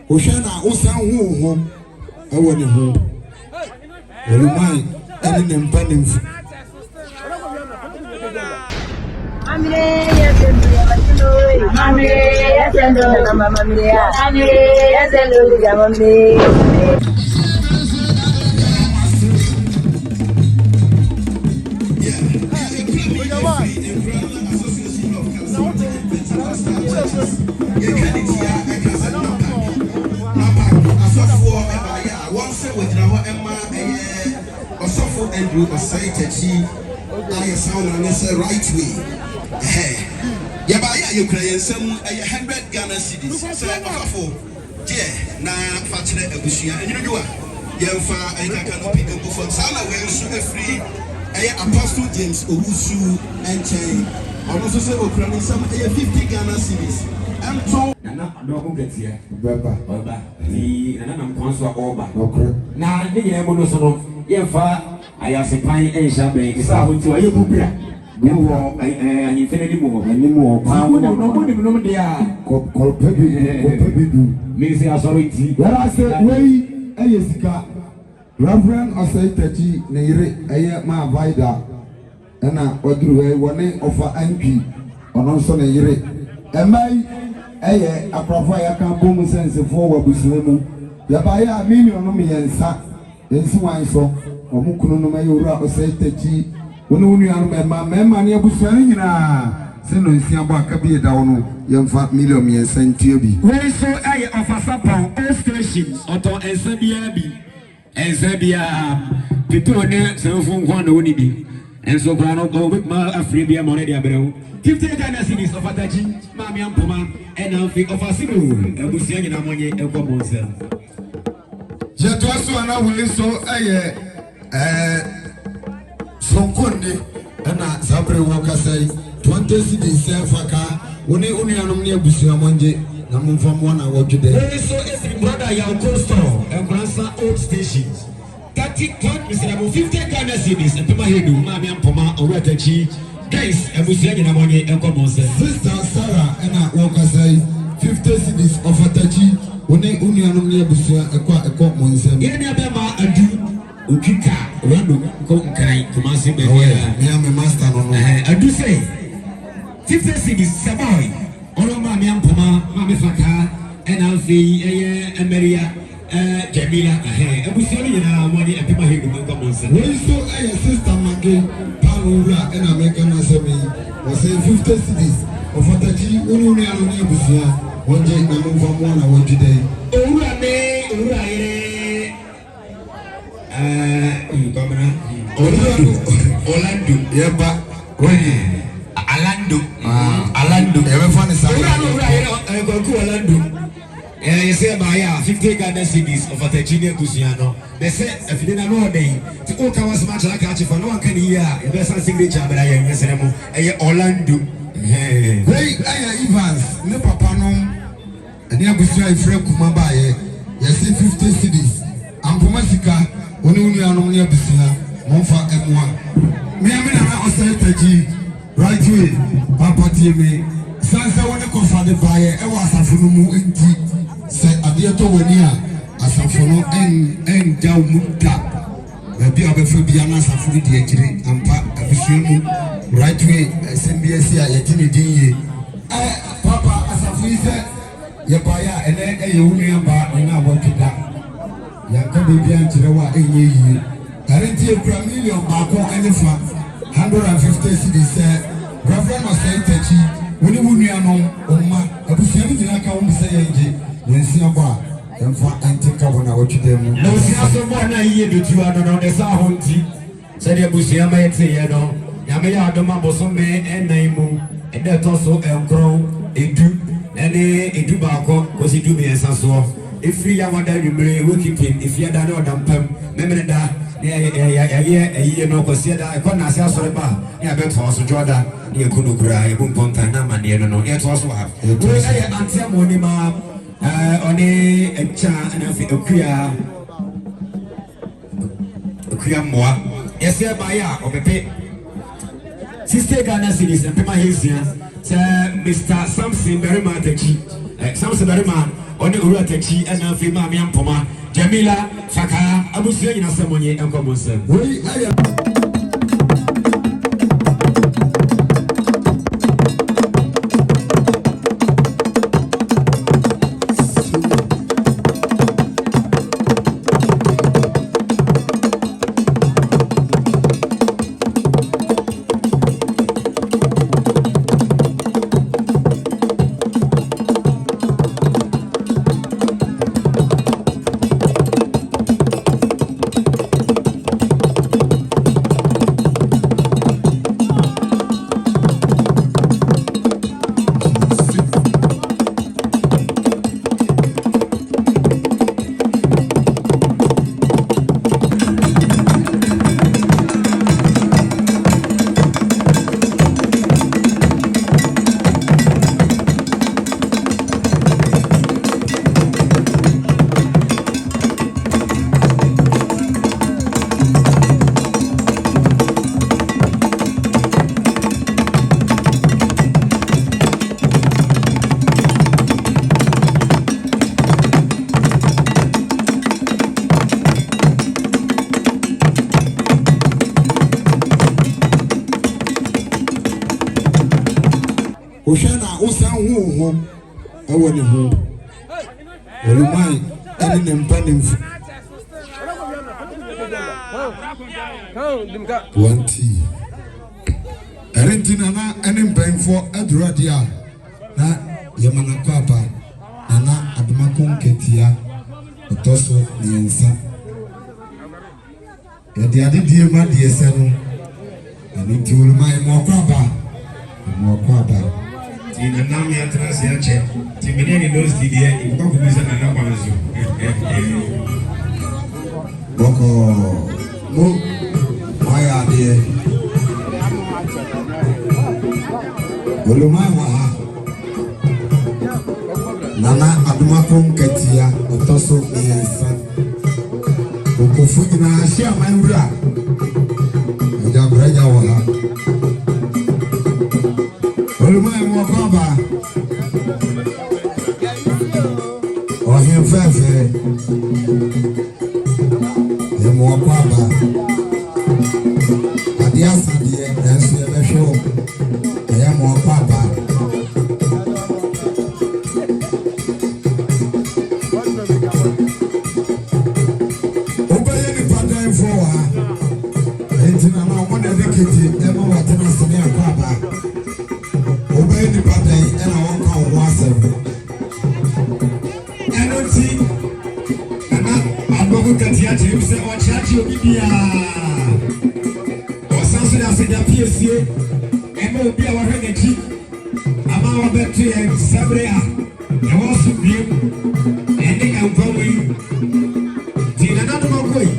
Oshana Osan home. I want to home. Remind any employment. Andrew excited she I sound on this right way. Hey, yeah, by you crying some 100 Ghana cities. Say, for yeah, now Fatine Abusia, and you know what? Yelfa, I can pick up for Sala, where sugar free. Apostle James Owusu and Chain. I also say, Ukraine, some 50 Ghana cities. I'm told. No get here. Baba. The and I'm console over. Okay. Now, the Yamono, Yelfa. I have a pine and champagne. It's out to a Yabubra. Go and infinity more. Anymore. Nobody know they are. Call Pepe. Miss Authority. Where I said, way, Ayesika. Reverend Osaitachi, Nere, Ayama Vida. And I order one offer MP on also Nere. Am I a profile can boom sense forward with Slimu? Yabaya, million and sack. Then so. Omukuno no mayura Osaitachi. Wonu mema ne abusani nyina se no nsia bo akabi da wono yemfa million yen sentiebi we so aye ofasapon all stations oto ensabia people ne se fun kwa na woni bi enso kwa no go big ma afribia mo ne dia brew 50 Ghana cedis ofatachi ma mi ampoma ena fi ofasibu abusia nyina monye ekomonse je to so ana we so aye Sonkonde ana zabre woka say 20 cities faka woni unuanom ne abusua monje na momfamo na wodwede so every brother ya coastal and grandson old stations 30 miserable 50 Ghana cedis and pema hedu ma mi ampoma oratachi guys abusua nyina monye enkomonse sister Sarah ana woka say 50 cities of Atachi woni unuanom ne abusua ekwa monse ye ne abema adu Ukika, Rando, Konkai, Kumasi, my master, I do say 50 cities, Savoy, Oloma, Miampoma, Mamifaka, and Alfie, Emeria, Jamila, a Busina, money, and people here to come on. When so I sister Maggie, Palura, and American Assembly was saying 50 cities of Atachi, Unia, Busia, one day, number one, I want today. Orlando, Yeba, Alando, everyone is Orlando. You say by 50 Ghana cities of Atachine Busiano. They say if you didn't know day to all come as much like catch for no one can hear. If there's a signature, but I am yes, Orlando. Hey, Evans, no papa no, and near Busia, Frank Kumabaye, yes, 50 cities. I'm from Mexico. Only on near Busia, Monfa M1. Me, I Osaitachi, right way, Papa TV. Sansa when I confronted by a was a funumu inti, said Abiato Wenia, as a funo and down Mutta. Maybe I'll be Fabiana Safuri Dietri, and Papa right way, SMBS, Yatini D. Papa, as a freezer, Yapaya, and then a union bar, and I want to die. Yaka bibi anchirewa enye yi arenti ekura million baako enefa 150 cedis Reverend Osaitachi woni wunuanom omma abusua ni jina ka won se yenje wensi aba emfa antika bona wotwedem no sia so bo na yiye dotu adono de sa honti se de abusua ma yete ye no ya me ya adoma boso me enan mu e de to so enkron edu ene edu baako ko si du me ensaso if you want that, you may work it if you are done or dumpem, Memeda, yeah, no, because I can't say sorry about yeah, but also Jordan, you couldn't cry, you won't contain them, and you know, it also have. Answer money, ma, on a cha and a queer more. Yes, sir, by ya, or pay. Sister Ghana cities and Pema Hills, Mr. Samson Berryman, Samson Berryman. ɔne owura takyi ɛna afei maame ampɔma Jamila Faka abusua nyina sɛ mɔnye ɛnkɔmmɔ nsɛm wei ayɛ Oshana usan ho ewo ne ho Oluman ene ne mpanimfu 20 Erentina na ene mpanimfo adurade a na yemana kwapa na adumakon ketia otoso niensa yede ade die ma die se no ene ti Oluman mo kwapa Tina nam ya trans ya che. Timene ni dos di dia iko ko bisa na kwanzo. Boko mo maya de Oluman wa nana adumakon katia otoso niensa okofu na ahia manwura ja braja wa Oluman mo kwaba ohin fefe e mo kwaba adia sadie enso e behwo e mo kwaba obaye ni padan fo wa entina na mo de kiti e mo watena sene kwaba Obey the pattern and I won't call myself. I don't see. I'm going to get you say or chat you Bibia. Or something I said PSA and will be our energy. I'm our battery and Sabrea. I want to be and they can go in. Tina not no way.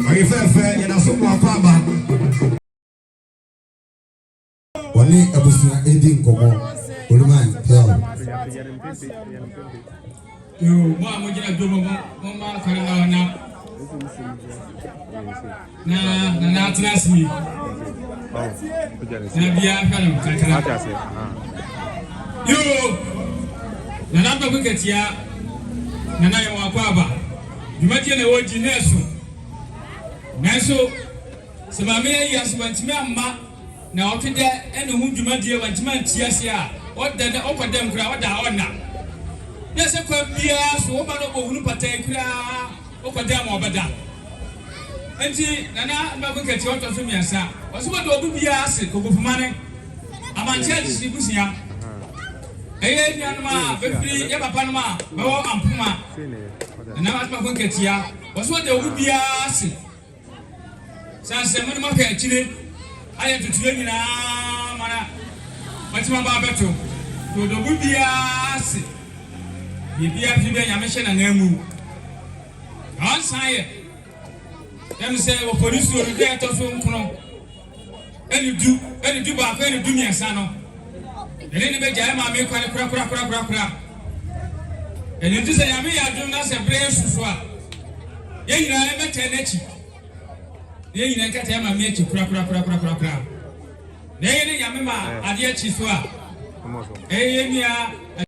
Are you fair and I saw my father. Wani abusua edi nkomo Oluman yao yo mo amojina domo mo ma kare na atrasmi na bia kanam kakra yo na ba ku ketia na yo akwaba dwumadie na woji neso se ma me ya se bantime amma na otide ene hu dwumadie wantima ntiase a oda na okodem kura oda ona yese kwa bia so wo ba no bohunu patai kura okodem obada enti nana ba ku ketia oto so miasa oso bodo obu bia ase kokofumane amantia distribution eye nyanuma befri ya papa numa bawo ampuma na ba ku ketia oso bodo obu bia ase sanse mo ma ka chire aye tutuwe nyina mana matima ba beto to do bibia ase bibia bibia nyamehye na namu ansaye dem se wo police wo de to so nkono eni du ba ko eni du miasa no eni ne be jae ma me kwale kura eni du se nyame ya dum na se bre susu a ye nyina e bete na chi ye nyina nkata ya ma me chi kura na ye ne nyame ma ade chi so a ye nia